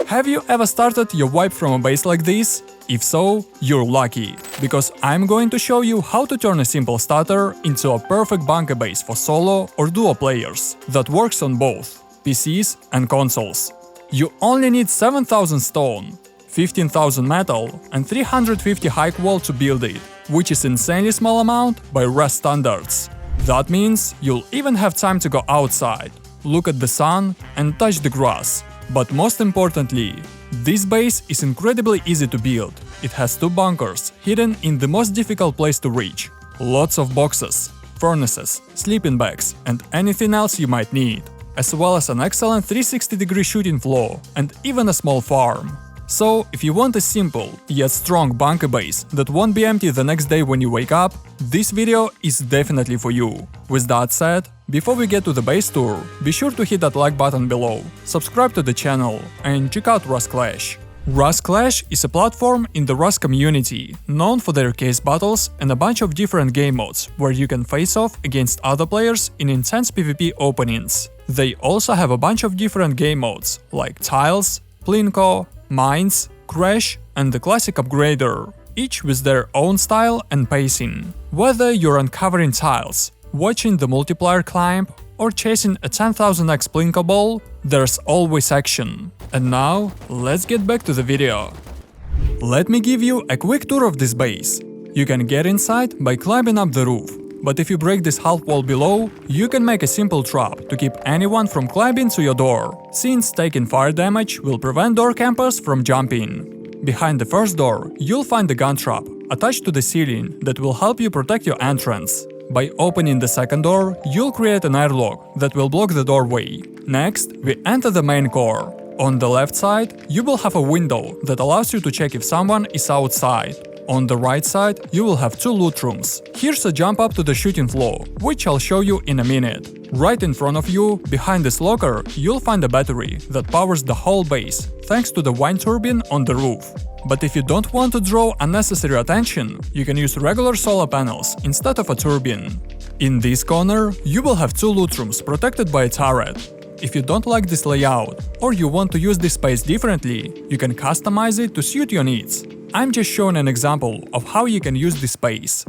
Have you ever started your wipe from a base like this? If so, you're lucky, because I'm going to show you how to turn a simple starter into a perfect bunker base for solo or duo players that works on both PCs and consoles. You only need 7,000 stone, 15,000 metal and 350 high wall to build it, which is insanely small amount by Rust standards. That means you'll even have time to go outside, look at the sun and touch the grass. But most importantly, this base is incredibly easy to build. It has 2 bunkers hidden in the most difficult place to reach, lots of boxes, furnaces, sleeping bags and anything else you might need, as well as an excellent 360-degree shooting floor and even a small farm. So, if you want a simple yet strong bunker base that won't be empty the next day when you wake up, this video is definitely for you. With that said, before we get to the base tour, be sure to hit that like button below, subscribe to the channel and check out Rust Clash. Rust Clash is a platform in the Rust community, known for their case battles and a bunch of different game modes where you can face off against other players in intense PvP openings. They also have a bunch of different game modes like Tiles, Plinko, Mines, Crash and the classic Upgrader, each with their own style and pacing. Whether you're uncovering tiles, watching the multiplier climb, or chasing a 10,000x Plinko ball, there's always action. And now, let's get back to the video. Let me give you a quick tour of this base. You can get inside by climbing up the roof, but if you break this half wall below, you can make a simple trap to keep anyone from climbing to your door, since taking fire damage will prevent door campers from jumping. Behind the first door, you'll find a gun trap attached to the ceiling that will help you protect your entrance. By opening the second door, you'll create an airlock that will block the doorway. Next, we enter the main core. On the left side, you will have a window that allows you to check if someone is outside. On the right side, you will have 2 loot rooms. Here's a jump up to the shooting floor, which I'll show you in a minute. Right in front of you, behind this locker, you'll find a battery that powers the whole base, thanks to the wind turbine on the roof. But if you don't want to draw unnecessary attention, you can use regular solar panels instead of a turbine. In this corner, you will have 2 loot rooms protected by a turret. If you don't like this layout, or you want to use this space differently, you can customize it to suit your needs. I'm just showing an example of how you can use this space.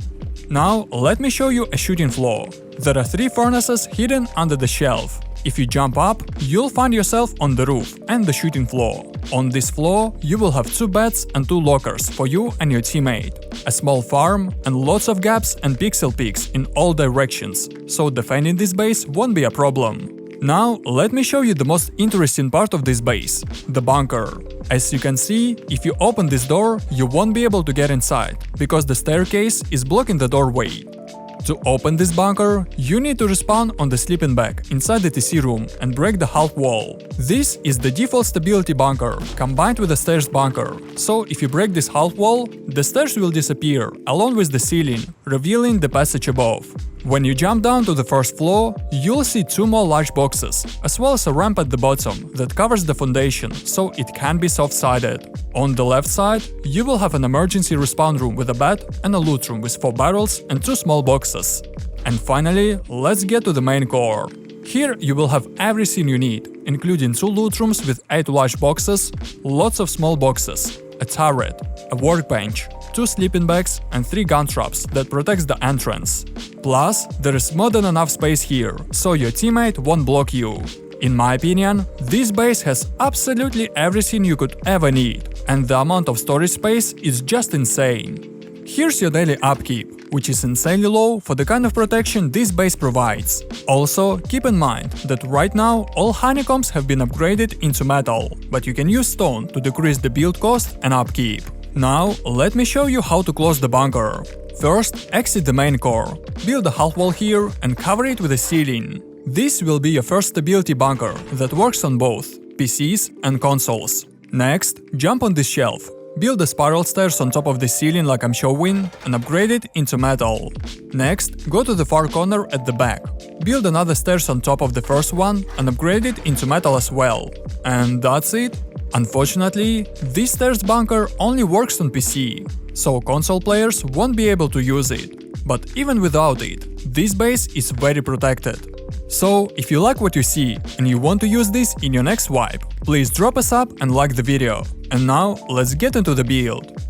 Now, let me show you a shooting floor. There are 3 furnaces hidden under the shelf. If you jump up, you'll find yourself on the roof and the shooting floor. On this floor, you will have 2 beds and 2 lockers for you and your teammate, a small farm and lots of gaps and pixel peaks in all directions, so defending this base won't be a problem. Now, let me show you the most interesting part of this base, the bunker. As you can see, if you open this door, you won't be able to get inside, because the staircase is blocking the doorway. To open this bunker, you need to respawn on the sleeping bag inside the TC room and break the half wall. This is the default stability bunker, combined with the stairs bunker, so if you break this half wall, the stairs will disappear, along with the ceiling, revealing the passage above. When you jump down to the first floor, you'll see 2 more large boxes, as well as a ramp at the bottom that covers the foundation, so it can be soft-sided. On the left side, you will have an emergency respawn room with a bed and a loot room with 4 barrels and 2 small boxes. And finally, let's get to the main core. Here you will have everything you need, including 2 loot rooms with 8 large boxes, lots of small boxes, a turret, a workbench, 2 sleeping bags and 3 gun traps that protects the entrance. Plus, there is more than enough space here, so your teammate won't block you. In my opinion, this base has absolutely everything you could ever need, and the amount of storage space is just insane. Here's your daily upkeep, which is insanely low for the kind of protection this base provides. Also, keep in mind that right now all honeycombs have been upgraded into metal, but you can use stone to decrease the build cost and upkeep. Now, let me show you how to close the bunker. First, exit the main core, build a half wall here and cover it with a ceiling. This will be your first stability bunker that works on both PCs and consoles. Next, jump on this shelf, build the spiral stairs on top of the ceiling like I'm showing and upgrade it into metal. Next, go to the far corner at the back, build another stairs on top of the first one and upgrade it into metal as well. And that's it. Unfortunately, this stairs bunker only works on PC, so console players won't be able to use it. But even without it, this base is very protected. So, if you like what you see and you want to use this in your next wipe, please drop a sub and like the video. And now, let's get into the build.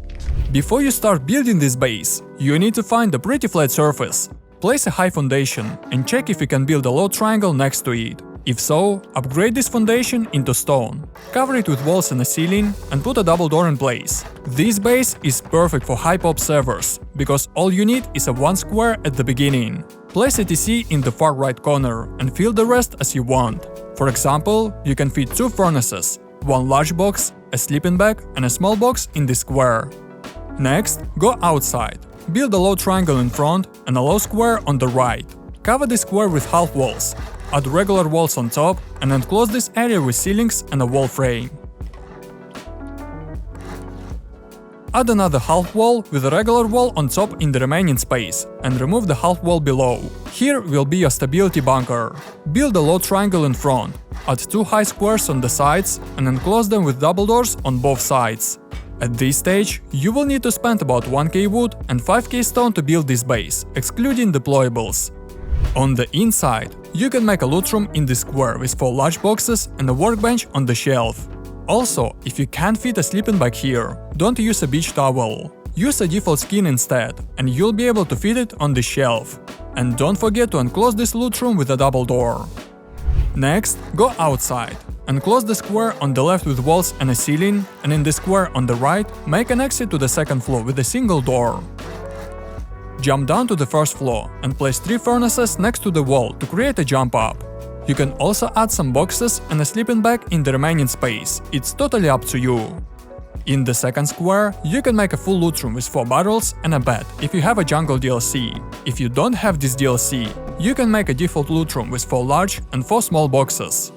Before you start building this base, you need to find a pretty flat surface. Place a high foundation and check if you can build a low triangle next to it. If so, upgrade this foundation into stone. Cover it with walls and a ceiling and put a double door in place. This base is perfect for high-pop servers, because all you need is a one square at the beginning. Place a TC in the far right corner and fill the rest as you want. For example, you can fit 2 furnaces, one large box, a sleeping bag and a small box in this square. Next, go outside. Build a low triangle in front and a low square on the right. Cover this square with half walls. Add regular walls on top and enclose this area with ceilings and a wall frame. Add another half wall with a regular wall on top in the remaining space and remove the half wall below. Here will be your stability bunker. Build a low triangle in front. Add 2 high squares on the sides and enclose them with double doors on both sides. At this stage, you will need to spend about 1k wood and 5k stone to build this base, excluding deployables. On the inside, you can make a loot room in this square with 4 large boxes and a workbench on the shelf. Also, if you can't fit a sleeping bag here, don't use a beach towel. Use a default skin instead, and you'll be able to fit it on the shelf. And don't forget to enclose this loot room with a double door. Next, go outside. Enclose the square on the left with walls and a ceiling, and in the square on the right, make an exit to the second floor with a single door. Jump down to the first floor and place 3 furnaces next to the wall to create a jump up. You can also add some boxes and a sleeping bag in the remaining space, it's totally up to you. In the second square, you can make a full loot room with 4 barrels and a bed if you have a jungle DLC. If you don't have this DLC, you can make a default loot room with 4 large and 4 small boxes.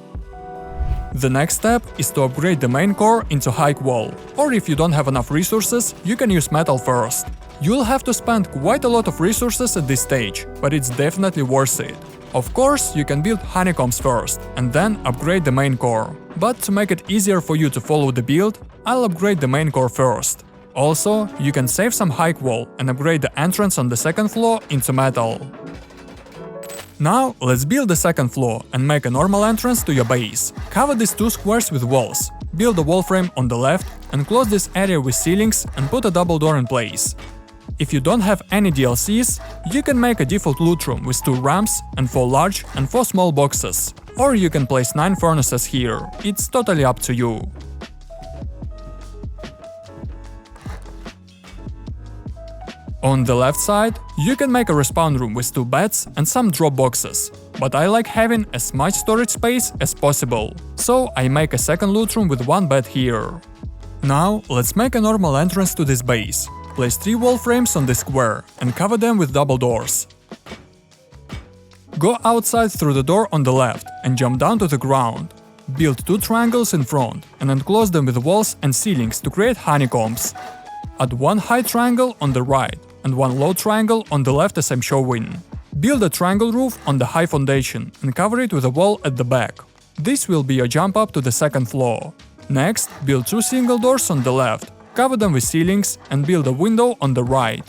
The next step is to upgrade the main core into high wall, or if you don't have enough resources, you can use metal first. You'll have to spend quite a lot of resources at this stage, but it's definitely worth it. Of course, you can build honeycombs first, and then upgrade the main core. But to make it easier for you to follow the build, I'll upgrade the main core first. Also, you can save some high wall and upgrade the entrance on the second floor into metal. Now, let's build the second floor and make a normal entrance to your base. Cover these 2 squares with walls. Build a wall frame on the left, enclose this area with ceilings and put a double door in place. If you don't have any DLCs, you can make a default loot room with 2 ramps and 4 large and 4 small boxes. Or you can place 9 furnaces here, it's totally up to you. On the left side, you can make a respawn room with 2 beds and some drop boxes, but I like having as much storage space as possible, so I make a second loot room with 1 bed here. Now, let's make a normal entrance to this base. Place 3 wall frames on the square and cover them with double doors. Go outside through the door on the left and jump down to the ground. Build 2 triangles in front and enclose them with walls and ceilings to create honeycombs. Add 1 high triangle on the right and 1 low triangle on the left as I'm showing. Build a triangle roof on the high foundation and cover it with a wall at the back. This will be your jump up to the second floor. Next, build 2 single doors on the left, cover them with ceilings and build a window on the right.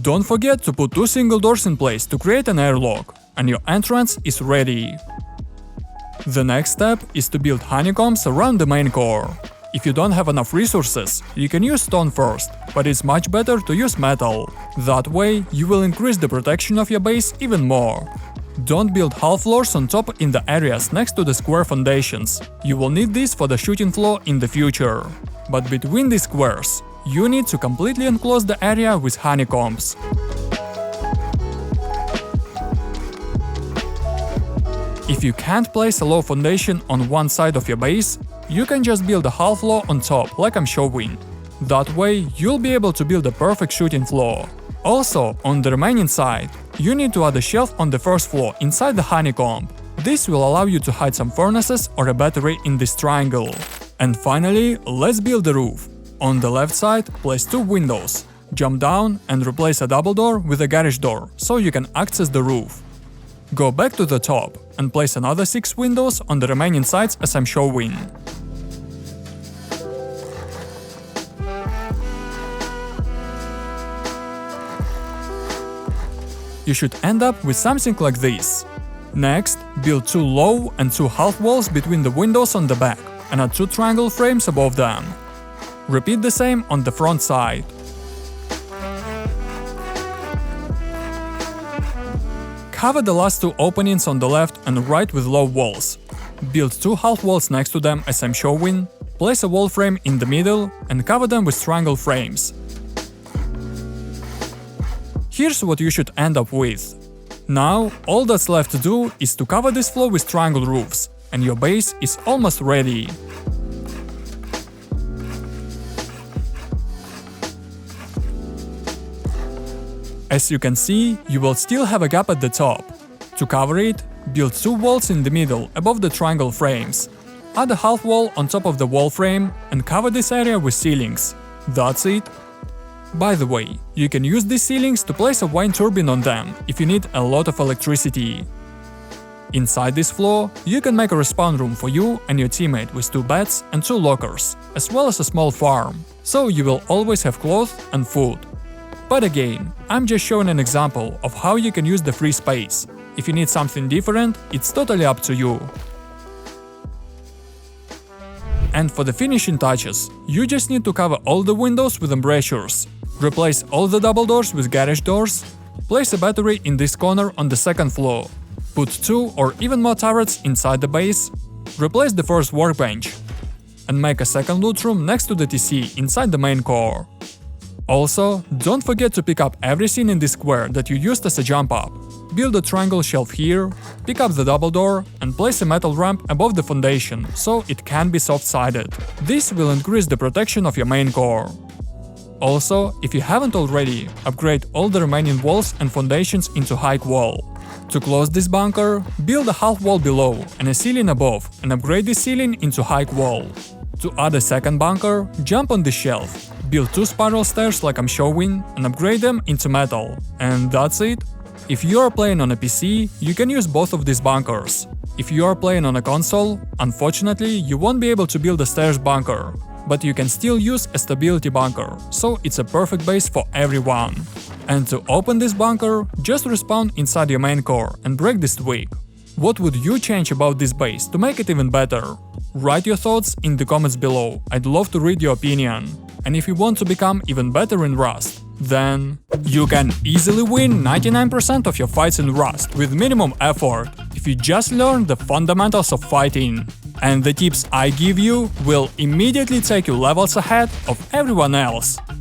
Don't forget to put 2 single doors in place to create an airlock, and your entrance is ready. The next step is to build honeycombs around the main core. If you don't have enough resources, you can use stone first, but it's much better to use metal. That way, you will increase the protection of your base even more. Don't build half floors on top in the areas next to the square foundations. You will need this for the shooting floor in the future. But between these squares, you need to completely enclose the area with honeycombs. If you can't place a low foundation on one side of your base, you can just build a half floor on top, like I'm showing. That way, you'll be able to build a perfect shooting floor. Also, on the remaining side, you need to add a shelf on the first floor inside the honeycomb. This will allow you to hide some furnaces or a battery in this triangle. And finally, let's build the roof. On the left side, place 2 windows. Jump down and replace a double door with a garage door, so you can access the roof. Go back to the top and place another 6 windows on the remaining sides as I'm showing. You should end up with something like this. Next, build 2 low and 2 half walls between the windows on the back, and add 2 triangle frames above them. Repeat the same on the front side. Cover the last 2 openings on the left and right with low walls. Build 2 half walls next to them as I'm showing, place a wall frame in the middle and cover them with triangle frames. Here's what you should end up with. Now, all that's left to do is to cover this floor with triangle roofs, and your base is almost ready. As you can see, you will still have a gap at the top. To cover it, build 2 walls in the middle above the triangle frames. Add a half wall on top of the wall frame and cover this area with ceilings. That's it. By the way, you can use these ceilings to place a wind turbine on them if you need a lot of electricity. Inside this floor, you can make a respawn room for you and your teammate with 2 beds and 2 lockers, as well as a small farm, so you will always have clothes and food. But again, I'm just showing an example of how you can use the free space. If you need something different, it's totally up to you. And for the finishing touches, you just need to cover all the windows with embrasures, replace all the double doors with garage doors, place a battery in this corner on the second floor, put 2 or even more turrets inside the base, replace the first workbench, and make a second loot room next to the TC inside the main core. Also, don't forget to pick up everything in this square that you used as a jump up. Build a triangle shelf here, pick up the double door, and place a metal ramp above the foundation, so it can be soft-sided. This will increase the protection of your main core. Also, if you haven't already, upgrade all the remaining walls and foundations into high wall. To close this bunker, build a half wall below and a ceiling above, and upgrade this ceiling into high wall. To add a second bunker, jump on the shelf. Build 2 spiral stairs like I'm showing and upgrade them into metal. And that's it. If you are playing on a PC, you can use both of these bunkers. If you are playing on a console, unfortunately you won't be able to build a stairs bunker. But you can still use a stability bunker, so it's a perfect base for everyone. And to open this bunker, just respawn inside your main core and break this twig. What would you change about this base to make it even better? Write your thoughts in the comments below, I'd love to read your opinion. And if you want to become even better in Rust, then you can easily win 99% of your fights in Rust with minimum effort if you just learn the fundamentals of fighting. And the tips I give you will immediately take you levels ahead of everyone else.